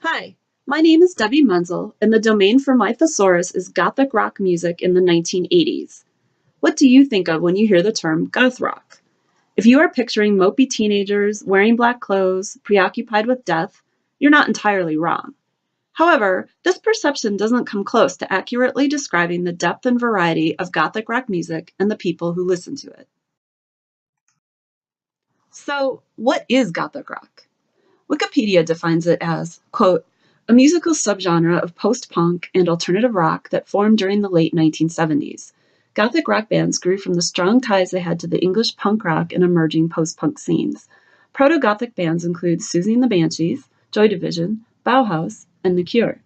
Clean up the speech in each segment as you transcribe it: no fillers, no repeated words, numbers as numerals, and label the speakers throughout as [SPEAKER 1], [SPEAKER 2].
[SPEAKER 1] Hi, my name is Debbie Menzel, and the domain for my thesaurus is Gothic rock music in the 1980s. What do you think of when you hear the term goth rock? If you are picturing mopey teenagers wearing black clothes, preoccupied with death, you're not entirely wrong. However, this perception doesn't come close to accurately describing the depth and variety of Gothic rock music and the people who listen to it. So, what is Gothic rock? Wikipedia defines it as, quote, a musical subgenre of post-punk and alternative rock that formed during the late 1970s. Gothic rock bands grew from the strong ties they had to the English punk rock and emerging post-punk scenes. Proto-Gothic bands include Susie and the Banshees, Joy Division, Bauhaus, and The Cure.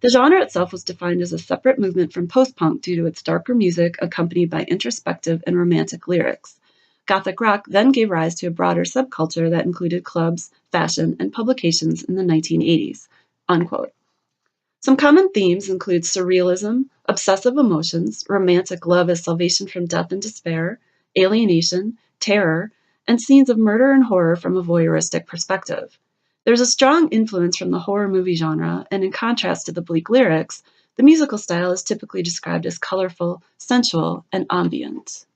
[SPEAKER 1] The genre itself was defined as a separate movement from post-punk due to its darker music accompanied by introspective and romantic lyrics. Gothic rock then gave rise to a broader subculture that included clubs, fashion, and publications in the 1980s. Unquote. Some common themes include surrealism, obsessive emotions, romantic love as salvation from death and despair, alienation, terror, and scenes of murder and horror from a voyeuristic perspective. There's a strong influence from the horror movie genre, and in contrast to the bleak lyrics, the musical style is typically described as colorful, sensual, and ambient.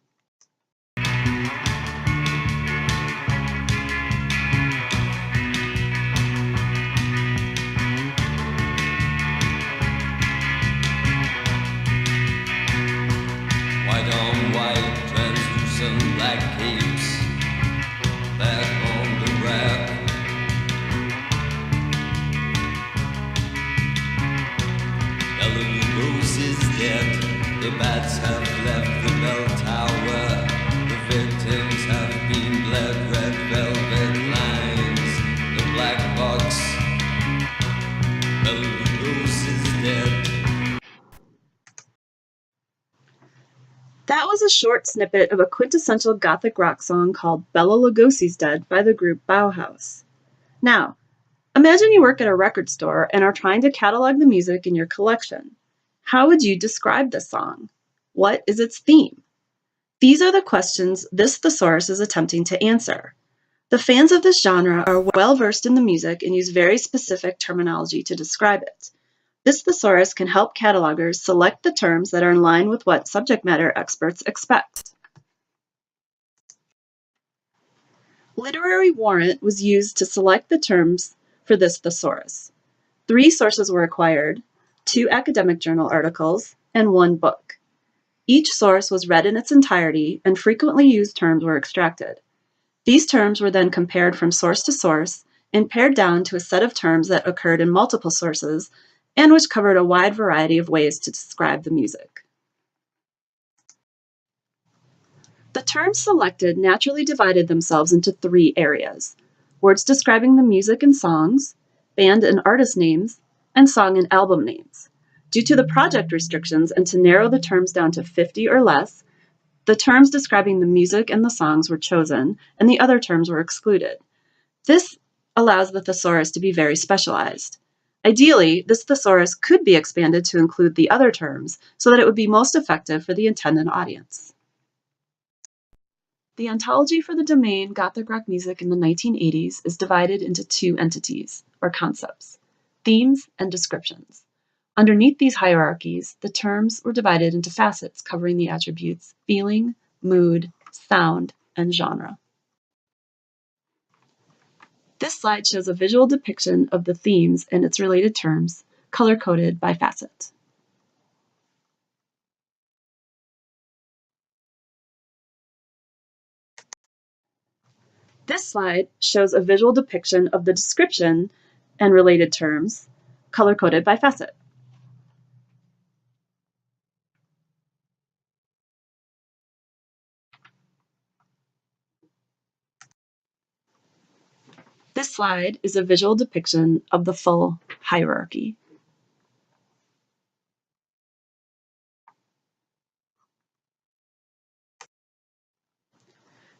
[SPEAKER 2] White on white, translucent black capes, back on the rack. Melody Rose is dead, the bats have left the bell tower. The victims have been bled, red velvet lines, the black box. Melody Rose is dead.
[SPEAKER 1] That was a short snippet of a quintessential Gothic rock song called Bela Lugosi's Dead by the group Bauhaus. Now, imagine you work at a record store and are trying to catalog the music in your collection. How would you describe this song? What is its theme? These are the questions this thesaurus is attempting to answer. The fans of this genre are well versed in the music and use very specific terminology to describe it. This thesaurus can help catalogers select the terms that are in line with what subject matter experts expect. Literary warrant was used to select the terms for this thesaurus. 3 sources were acquired, 2 academic journal articles, and 1 book. Each source was read in its entirety, and frequently used terms were extracted. These terms were then compared from source to source and pared down to a set of terms that occurred in multiple sources and which covered a wide variety of ways to describe the music. The terms selected naturally divided themselves into 3 areas: words describing the music and songs, band and artist names, and song and album names. Due to the project restrictions and to narrow the terms down to 50 or less, the terms describing the music and the songs were chosen, and the other terms were excluded. This allows the thesaurus to be very specialized. Ideally, this thesaurus could be expanded to include the other terms so that it would be most effective for the intended audience. The ontology for the domain Gothic rock music in the 1980s is divided into 2 entities, or concepts: themes and descriptions. Underneath these hierarchies, the terms were divided into facets covering the attributes feeling, mood, sound, and genre. This slide shows a visual depiction of the themes and its related terms, color-coded by facet. This slide shows a visual depiction of the description and related terms, color-coded by facet. This slide is a visual depiction of the full hierarchy.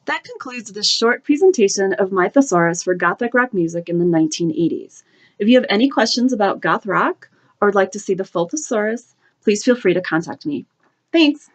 [SPEAKER 1] That concludes this short presentation of my thesaurus for Gothic rock music in the 1980s. If you have any questions about goth rock or would like to see the full thesaurus, please feel free to contact me. Thanks!